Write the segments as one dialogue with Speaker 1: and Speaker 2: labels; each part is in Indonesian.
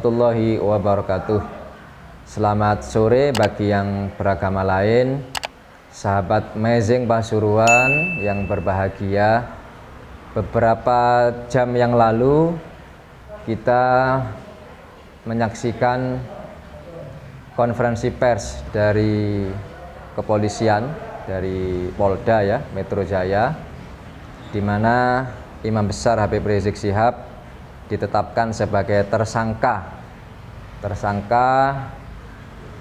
Speaker 1: warahmatullahi wabarakatuh. Selamat sore bagi yang beragama lain, sahabat Amazing Pasuruan yang berbahagia. Beberapa jam yang lalu kita menyaksikan konferensi pers dari kepolisian, dari Polda ya, Metro Jaya, di mana Imam Besar Habib Rizik Syihab ditetapkan sebagai tersangka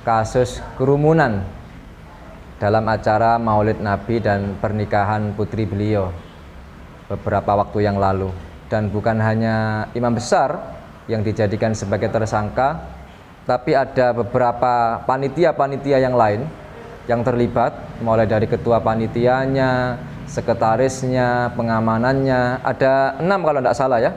Speaker 1: kasus kerumunan dalam acara Maulid Nabi dan pernikahan putri beliau beberapa waktu yang lalu. Dan bukan hanya Imam Besar yang dijadikan sebagai tersangka, tapi ada beberapa panitia-panitia yang lain yang terlibat, mulai dari ketua panitianya, sekretarisnya, pengamanannya, ada 6 kalau tidak salah ya.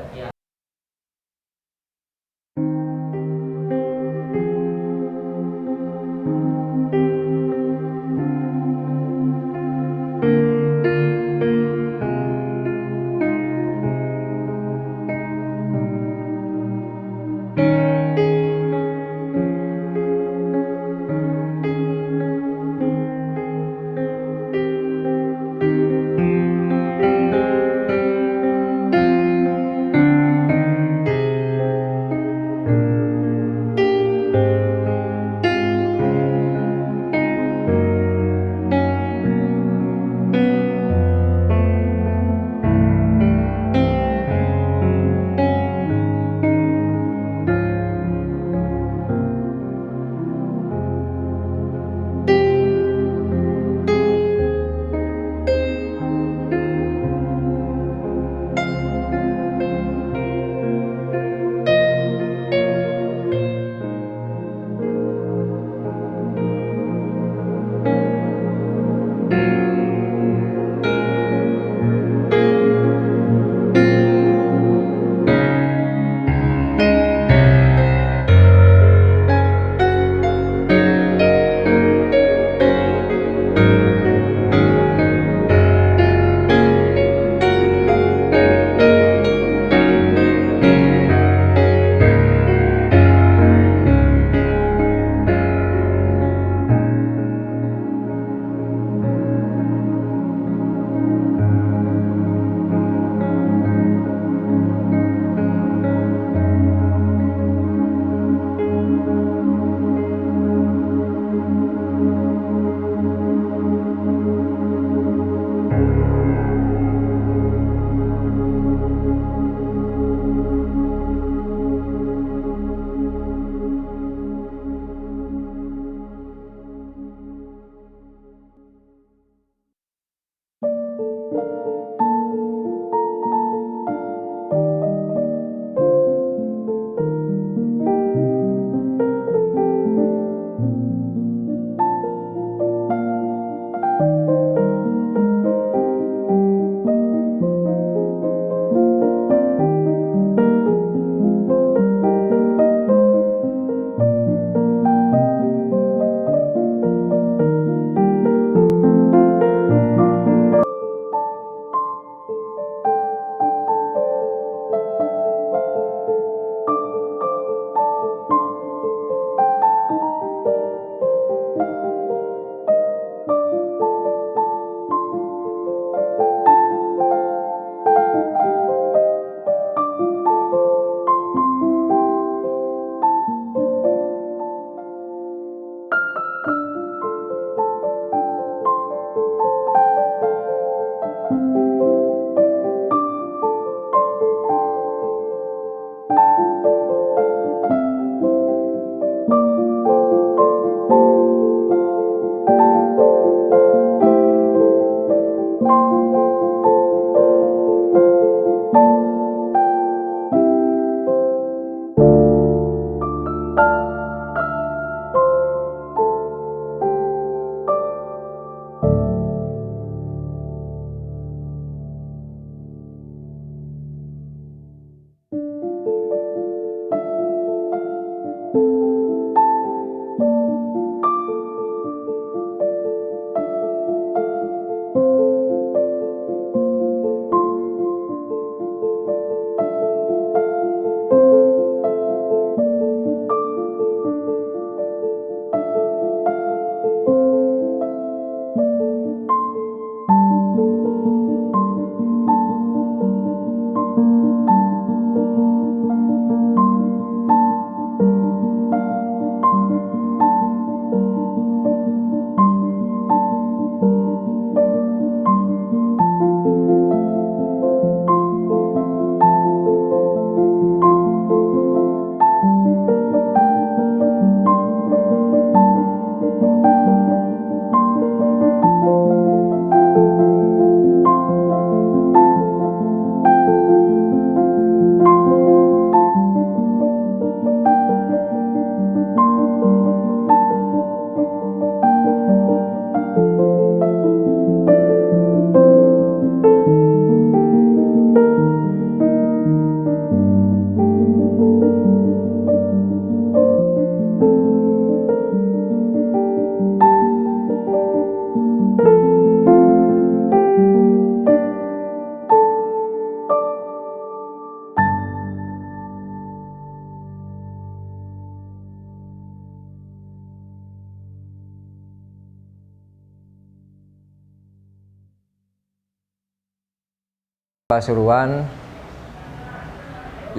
Speaker 1: Pasuruan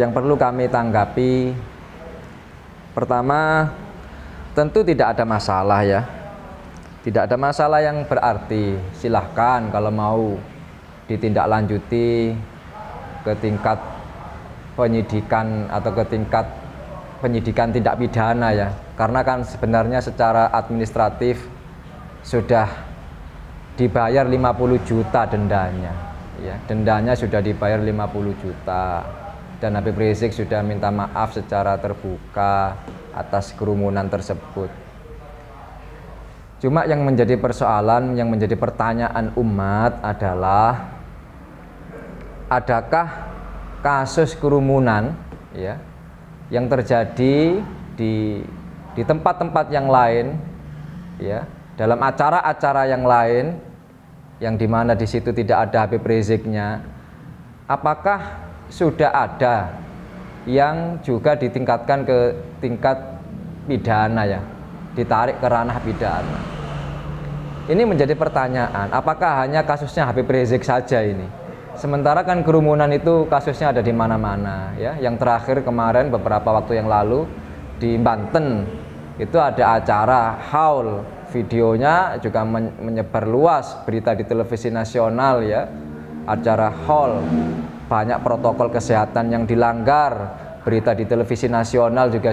Speaker 1: yang perlu kami tanggapi, pertama, tentu tidak ada masalah ya. Tidak ada masalah yang berarti, silahkan kalau mau ditindaklanjuti ke tingkat penyidikan atau ke tingkat penyidikan tindak pidana ya. Karena kan sebenarnya secara administratif sudah dibayar 50 juta dendanya ya. Dendanya sudah dibayar 50 juta dan Habib Rizik sudah minta maaf secara terbuka atas kerumunan tersebut. Cuma yang menjadi persoalan, yang menjadi pertanyaan umat adalah, adakah kasus kerumunan ya yang terjadi di tempat-tempat yang lain ya, dalam acara-acara yang lain yang dimana di situ tidak ada Habib Riziknya, apakah sudah ada yang juga ditingkatkan ke tingkat pidana ya, ditarik ke ranah pidana? Ini menjadi pertanyaan, apakah hanya kasusnya Habib Rizik saja ini? Sementara kan kerumunan itu kasusnya ada di mana-mana ya. Yang terakhir kemarin beberapa waktu yang lalu di Banten itu ada acara haul, videonya juga menyebar luas, berita di televisi nasional ya. Acara haul, banyak protokol kesehatan yang dilanggar, berita di televisi nasional juga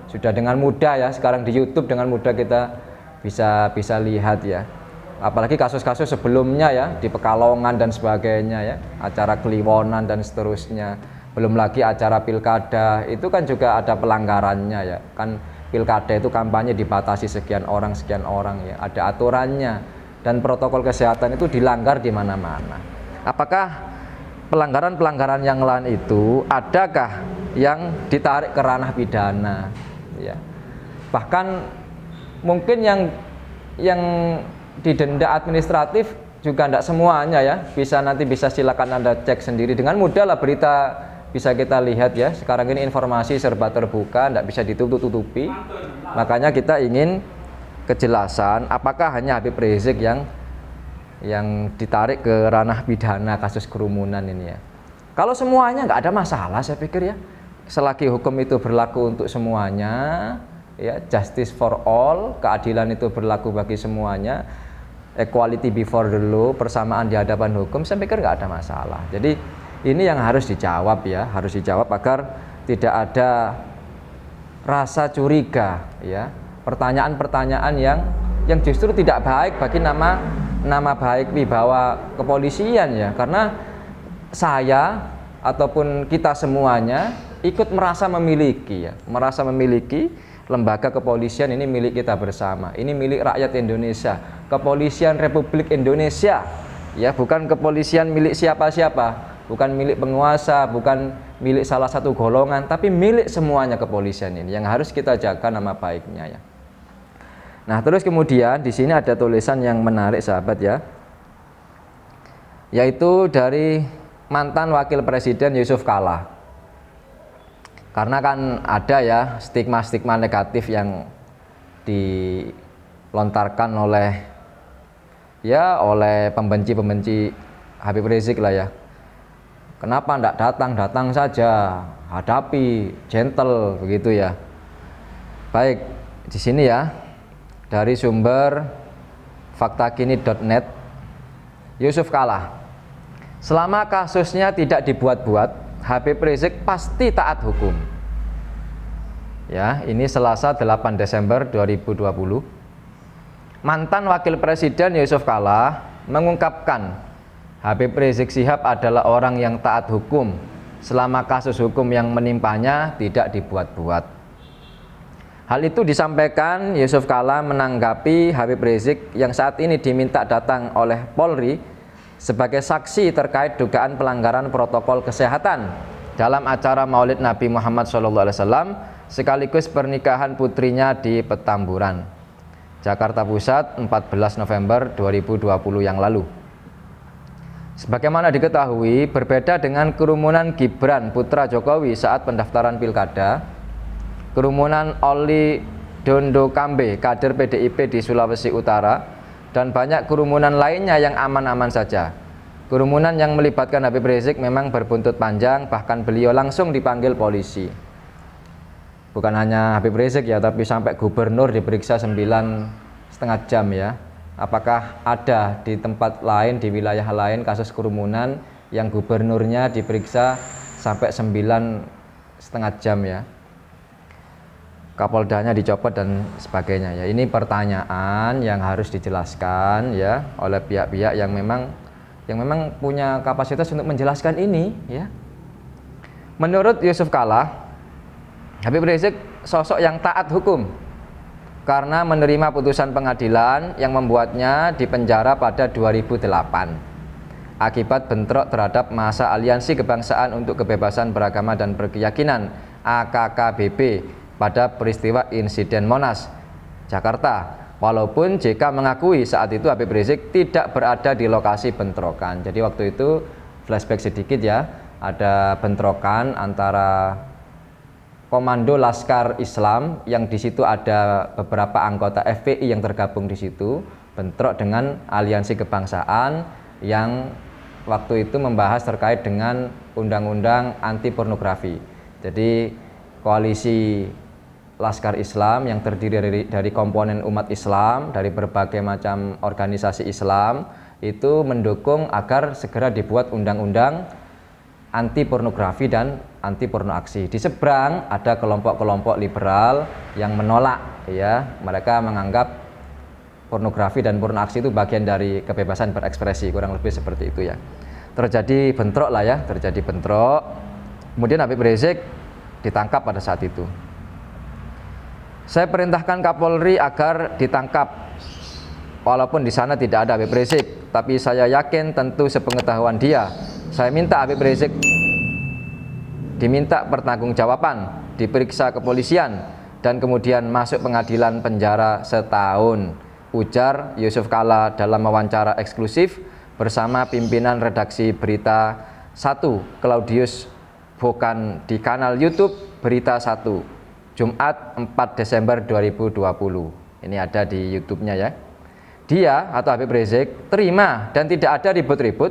Speaker 1: sudah dengan mudah ya. Sekarang di YouTube dengan mudah kita bisa lihat ya. Apalagi kasus-kasus sebelumnya ya, di Pekalongan dan sebagainya ya, acara Kliwonan dan seterusnya. Belum lagi acara pilkada, itu kan juga ada pelanggarannya ya. Kan pilkada itu kampanye dibatasi sekian orang ya, ada aturannya, dan protokol kesehatan itu dilanggar di mana-mana. Apakah pelanggaran-pelanggaran yang lain itu adakah yang ditarik ke ranah pidana ya? Bahkan mungkin yang didenda administratif juga tidak semuanya ya, nanti bisa silakan Anda cek sendiri dengan mudah lah, berita bisa kita lihat ya. Sekarang ini informasi serba terbuka, tidak bisa ditutup-tutupi. Makanya kita ingin kejelasan, apakah hanya Habib Rizik yang ditarik ke ranah pidana kasus kerumunan ini ya. Kalau semuanya nggak ada masalah, saya pikir ya, selagi hukum itu berlaku untuk semuanya ya, justice for all, keadilan itu berlaku bagi semuanya, equality before the law, persamaan di hadapan hukum, saya pikir nggak ada masalah. Jadi ini yang harus dijawab ya, harus dijawab agar tidak ada rasa curiga ya, pertanyaan-pertanyaan yang justru tidak baik bagi nama baik wibawa kepolisian ya. Karena saya ataupun kita semuanya ikut merasa memiliki lembaga kepolisian ini milik kita bersama, ini milik rakyat Indonesia, kepolisian Republik Indonesia ya, bukan kepolisian milik siapa-siapa, bukan milik penguasa, bukan milik salah satu golongan, tapi milik semuanya kepolisian ini, yang harus kita jaga nama baiknya ya. Nah, terus kemudian di sini ada tulisan yang menarik sahabat ya, yaitu dari mantan wakil presiden Yusuf Kalla. Karena kan ada ya stigma-stigma negatif yang dilontarkan oleh pembenci Habib Rizik lah ya. Kenapa tidak datang saja, hadapi, gentle begitu ya. Baik, di sini ya, dari sumber faktakini.net, Yusuf Kalla, selama kasusnya tidak dibuat-buat, Habib Rizik pasti taat hukum. Ya, ini Selasa 8 Desember 2020. Mantan Wakil Presiden Yusuf Kalla mengungkapkan Habib Rizik Syihab adalah orang yang taat hukum selama kasus hukum yang menimpanya tidak dibuat-buat. Hal itu disampaikan Yusuf Kalla menanggapi Habib Rizik yang saat ini diminta datang oleh Polri sebagai saksi terkait dugaan pelanggaran protokol kesehatan dalam acara Maulid Nabi Muhammad SAW sekaligus pernikahan putrinya di Petamburan, Jakarta Pusat 14 November 2020 yang lalu. Sebagaimana diketahui, berbeda dengan kerumunan Gibran putra Jokowi saat pendaftaran pilkada, kerumunan Oli Dondo Kambe kader PDIP di Sulawesi Utara, dan banyak kerumunan lainnya yang aman-aman saja. Kerumunan yang melibatkan Habib Rizik memang berbuntut panjang, bahkan beliau langsung dipanggil polisi. Bukan hanya Habib Rizik ya, tapi sampai gubernur diperiksa 9,5 jam ya. Apakah ada di tempat lain, di wilayah lain kasus kerumunan yang gubernurnya diperiksa sampai 9,5 jam ya. Kapoldanya dicopot dan sebagainya ya. Ini pertanyaan yang harus dijelaskan ya oleh pihak-pihak yang memang punya kapasitas untuk menjelaskan ini ya. Menurut Yusuf Kalla, Habib Rizik sosok yang taat hukum karena menerima putusan pengadilan yang membuatnya dipenjara pada 2008 akibat bentrok terhadap masa Aliansi Kebangsaan untuk Kebebasan Beragama dan Berkeyakinan AKKBB pada peristiwa insiden Monas, Jakarta. Walaupun JK mengakui saat itu Habib Rizik tidak berada di lokasi bentrokan. Jadi waktu itu flashback sedikit ya, ada bentrokan antara Komando Laskar Islam yang di situ ada beberapa anggota FPI yang tergabung di situ, bentrok dengan Aliansi Kebangsaan yang waktu itu membahas terkait dengan undang-undang anti pornografi. Jadi koalisi Laskar Islam yang terdiri dari komponen umat Islam dari berbagai macam organisasi Islam itu mendukung agar segera dibuat undang-undang anti pornografi dan anti porno aksi. Di seberang ada kelompok-kelompok liberal yang menolak ya, mereka menganggap pornografi dan porno aksi itu bagian dari kebebasan berekspresi, kurang lebih seperti itu ya. Terjadi bentrok lah ya, terjadi bentrok. Kemudian Habib Rizik ditangkap pada saat itu. Saya perintahkan Kapolri agar ditangkap, walaupun di sana tidak ada Habib Rizik, tapi saya yakin tentu sepengetahuan dia. Saya minta Habib Rizik diminta pertanggungjawaban, diperiksa kepolisian, dan kemudian masuk pengadilan penjara setahun, ujar Yusuf Kalla dalam wawancara eksklusif bersama pimpinan redaksi Berita 1 Claudius Bokan di kanal YouTube Berita 1. Jumat 4 Desember 2020. Ini ada di YouTube-nya ya. Dia atau Habib Rizik terima dan tidak ada ribut-ribut.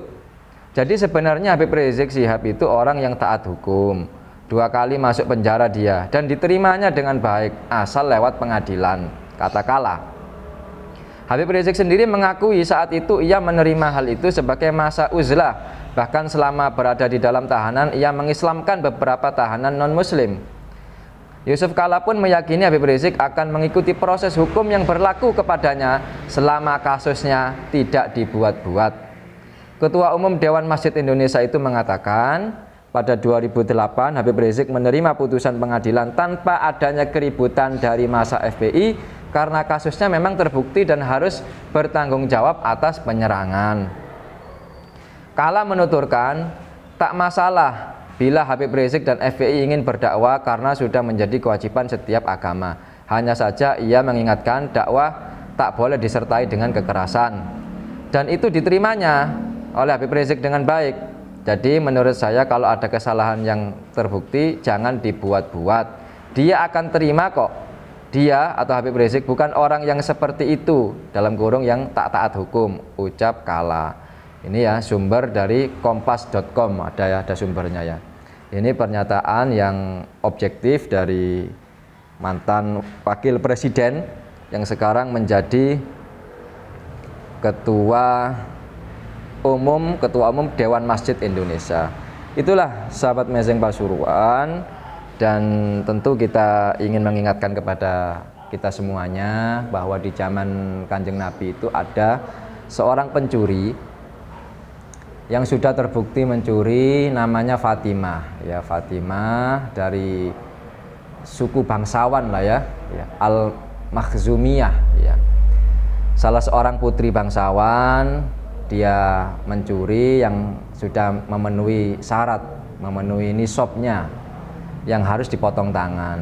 Speaker 1: Jadi sebenarnya Habib Rizik Shihab itu orang yang taat hukum. 2 kali masuk penjara dia dan diterimanya dengan baik asal lewat pengadilan, kata Kalla. Habib Rizik sendiri mengakui saat itu ia menerima hal itu sebagai masa uzlah. Bahkan selama berada di dalam tahanan ia mengislamkan beberapa tahanan non-muslim. Yusuf Kalla pun meyakini Habib Rizik akan mengikuti proses hukum yang berlaku kepadanya selama kasusnya tidak dibuat-buat. Ketua Umum Dewan Masjid Indonesia itu mengatakan pada 2008 Habib Rizik menerima putusan pengadilan tanpa adanya keributan dari masa FPI karena kasusnya memang terbukti dan harus bertanggung jawab atas penyerangan. Kalla menuturkan, tak masalah bila Habib Rizik dan FPI ingin berdakwah karena sudah menjadi kewajiban setiap agama. Hanya saja ia mengingatkan dakwah tak boleh disertai dengan kekerasan. Dan itu diterimanya oleh Habib Rizik dengan baik. Jadi menurut saya kalau ada kesalahan yang terbukti jangan dibuat-buat. Dia akan terima kok. Dia atau Habib Rizik bukan orang yang seperti itu, dalam kurung yang tak taat hukum, ucap Kalla. Ini ya sumber dari kompas.com, ada sumbernya ya. Ini pernyataan yang objektif dari mantan wakil presiden yang sekarang menjadi ketua umum Dewan Masjid Indonesia. Itulah sahabat Mezeng Pasuruan, dan tentu kita ingin mengingatkan kepada kita semuanya bahwa di zaman Kanjeng Nabi itu ada seorang pencuri yang sudah terbukti mencuri, namanya Fatimah ya, Fatimah dari suku bangsawan lah ya, Al-Makhzumiyah ya. Salah seorang putri bangsawan, dia mencuri yang sudah memenuhi syarat, memenuhi nisabnya yang harus dipotong tangan.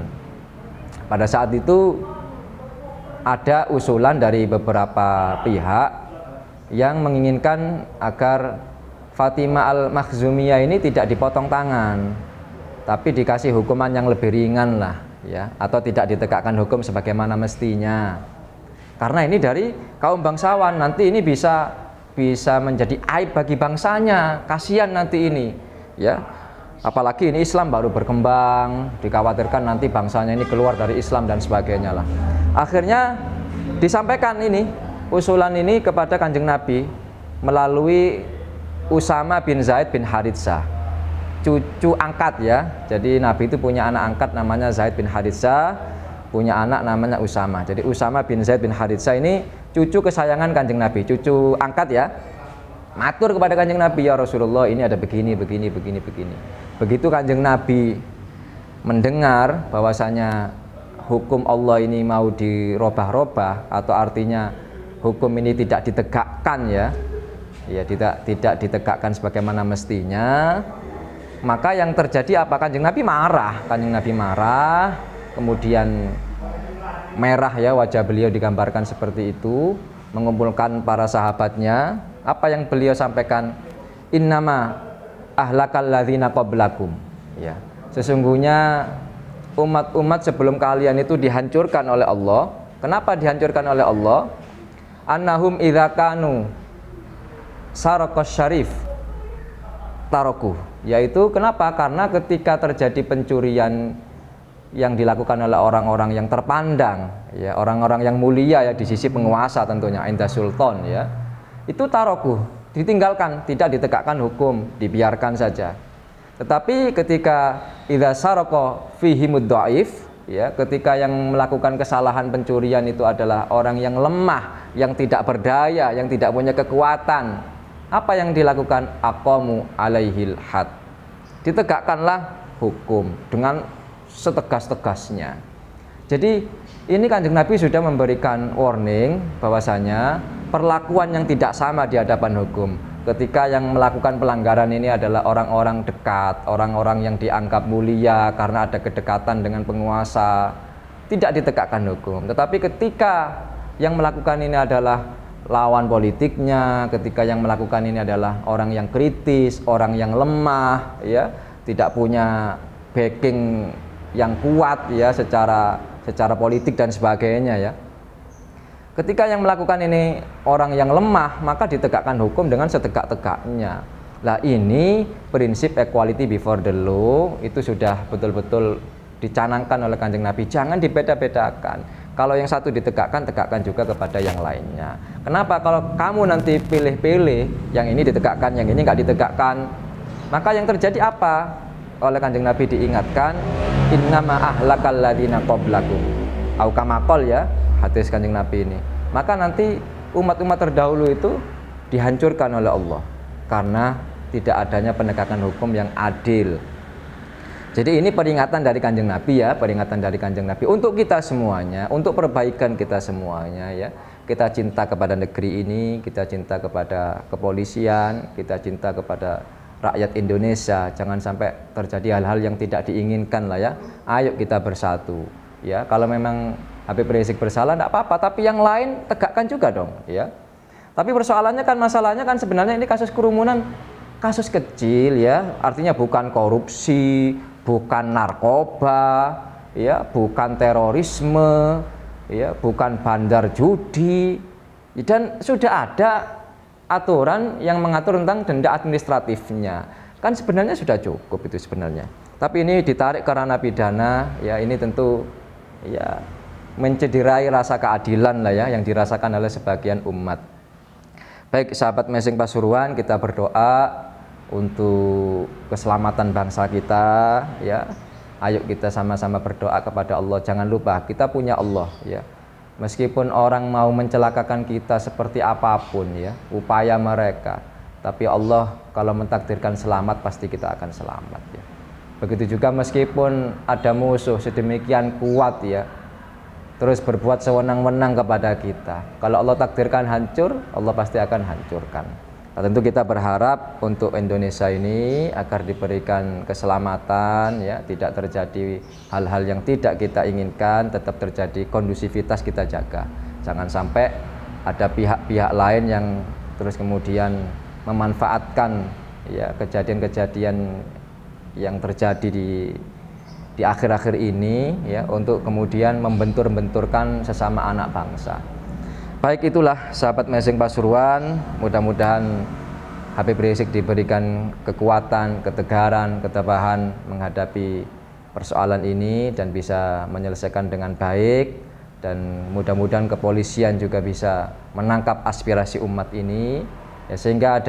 Speaker 1: Pada saat itu ada usulan dari beberapa pihak yang menginginkan agar Fatimah Al-Makhzumiyah ini tidak dipotong tangan, tapi dikasih hukuman yang lebih ringan lah ya, atau tidak ditegakkan hukum sebagaimana mestinya. Karena ini dari kaum bangsawan, nanti ini bisa bisa menjadi aib bagi bangsanya. Kasihan nanti ini, ya. Apalagi ini Islam baru berkembang, dikhawatirkan nanti bangsanya ini keluar dari Islam dan sebagainya lah. Akhirnya disampaikan ini, usulan ini kepada Kanjeng Nabi melalui Usama bin Zaid bin Haritsah, cucu angkat ya. Jadi Nabi itu punya anak angkat namanya Zaid bin Haritsah, punya anak namanya Usama. Jadi Usama bin Zaid bin Haritsah ini cucu kesayangan Kanjeng Nabi, cucu angkat ya. Matur kepada Kanjeng Nabi, ya Rasulullah, ini ada begini. Begitu Kanjeng Nabi mendengar bahwasanya hukum Allah ini mau dirobah-robah, atau artinya hukum ini tidak ditegakkan ya, tidak ditegakkan sebagaimana mestinya, maka yang terjadi apa? Kanjeng Nabi marah, kemudian merah ya wajah beliau, digambarkan seperti itu, mengumpulkan para sahabatnya. Apa yang beliau sampaikan? Innama ahlakal ladzina qablakum, ya, sesungguhnya umat-umat sebelum kalian itu dihancurkan oleh Allah. Kenapa dihancurkan oleh Allah? Annahum idza kanu saraqas syarif taroku, yaitu kenapa? Karena ketika terjadi pencurian yang dilakukan oleh orang-orang yang terpandang, ya, orang-orang yang mulia ya di sisi penguasa tentunya, inda sultan ya, itu taroku, ditinggalkan, tidak ditegakkan hukum, dibiarkan saja. Tetapi ketika idza saraqa fihimud dhaif, ya, ketika yang melakukan kesalahan pencurian itu adalah orang yang lemah, yang tidak berdaya, yang tidak punya kekuatan, apa yang dilakukan? Aqamu alaihil had, ditegakkanlah hukum dengan setegas-tegasnya. Jadi ini Kanjeng Nabi sudah memberikan warning bahwasanya perlakuan yang tidak sama di hadapan hukum. Ketika yang melakukan pelanggaran ini adalah orang-orang dekat, orang-orang yang dianggap mulia karena ada kedekatan dengan penguasa, tidak ditegakkan hukum. Tetapi ketika yang melakukan ini adalah lawan politiknya, ketika yang melakukan ini adalah orang yang kritis, orang yang lemah, ya, tidak punya backing yang kuat ya secara politik dan sebagainya ya. Ketika yang melakukan ini orang yang lemah, maka ditegakkan hukum dengan setegak-tegaknya. Lah ini prinsip equality before the law itu sudah betul-betul dicanangkan oleh Kanjeng Nabi. Jangan dibeda-bedakan. Kalau yang satu ditegakkan, tegakkan juga kepada yang lainnya. Kenapa? Kalau kamu nanti pilih-pilih, yang ini ditegakkan, yang ini nggak ditegakkan, maka yang terjadi apa? Oleh Kanjeng Nabi diingatkan, innama ahlakal ladzina qablakum, au kama qol ya, hadis Kanjeng Nabi ini. Maka nanti umat-umat terdahulu itu dihancurkan oleh Allah karena tidak adanya penegakan hukum yang adil. Jadi ini peringatan dari Kanjeng Nabi ya, peringatan dari Kanjeng Nabi untuk kita semuanya, untuk perbaikan kita semuanya ya. Kita cinta kepada negeri ini, kita cinta kepada kepolisian, kita cinta kepada rakyat Indonesia. Jangan sampai terjadi hal-hal yang tidak diinginkan lah ya. Ayo kita bersatu ya. Kalau memang Habib Rizik bersalah tidak apa-apa, tapi yang lain tegakkan juga dong ya. Tapi persoalannya kan, masalahnya kan sebenarnya ini kasus kerumunan, kasus kecil ya, artinya bukan korupsi, bukan narkoba ya, bukan terorisme ya, bukan bandar judi, dan sudah ada aturan yang mengatur tentang denda administratifnya. Kan sebenarnya sudah cukup itu sebenarnya. Tapi ini ditarik ke ranah pidana ya, ini tentu ya mencederai rasa keadilan lah ya yang dirasakan oleh sebagian umat. Baik sahabat Messing Pasuruan, kita berdoa untuk keselamatan bangsa kita ya. Ayo kita sama-sama berdoa kepada Allah. Jangan lupa kita punya Allah ya. Meskipun orang mau mencelakakan kita seperti apapun ya upaya mereka, tapi Allah kalau mentakdirkan selamat pasti kita akan selamat ya. Begitu juga meskipun ada musuh sedemikian kuat ya, terus berbuat sewenang-wenang kepada kita, kalau Allah takdirkan hancur, Allah pasti akan hancurkan. Nah, tentu kita berharap untuk Indonesia ini agar diberikan keselamatan ya, tidak terjadi hal-hal yang tidak kita inginkan, tetap terjadi kondusivitas kita jaga. Jangan sampai ada pihak-pihak lain yang terus kemudian memanfaatkan ya kejadian-kejadian yang terjadi di akhir-akhir ini ya untuk kemudian membentur-benturkan sesama anak bangsa. Baik, itulah sahabat Messing Pasuruan, mudah-mudahan Habib Rizik diberikan kekuatan, ketegaran, ketabahan menghadapi persoalan ini dan bisa menyelesaikan dengan baik, dan mudah-mudahan kepolisian juga bisa menangkap aspirasi umat ini ya, sehingga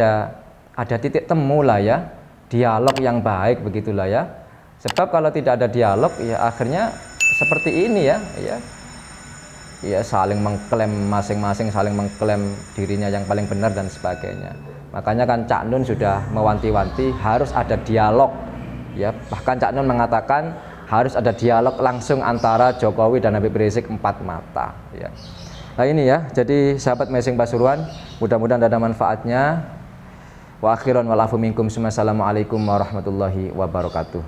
Speaker 1: ada titik temu lah ya, dialog yang baik begitulah ya. Sebab kalau tidak ada dialog ya akhirnya seperti ini ya saling mengklaim, masing-masing saling mengklaim dirinya yang paling benar dan sebagainya. Makanya kan Cak Nun sudah mewanti-wanti harus ada dialog ya, bahkan Cak Nun mengatakan harus ada dialog langsung antara Jokowi dan Habib Rizik empat mata ya. Nah ini ya, jadi sahabat Messing Pasuruan, mudah-mudahan ada manfaatnya. Wa akhiran wal afu minkum, assalamualaikum warahmatullahi wabarakatuh.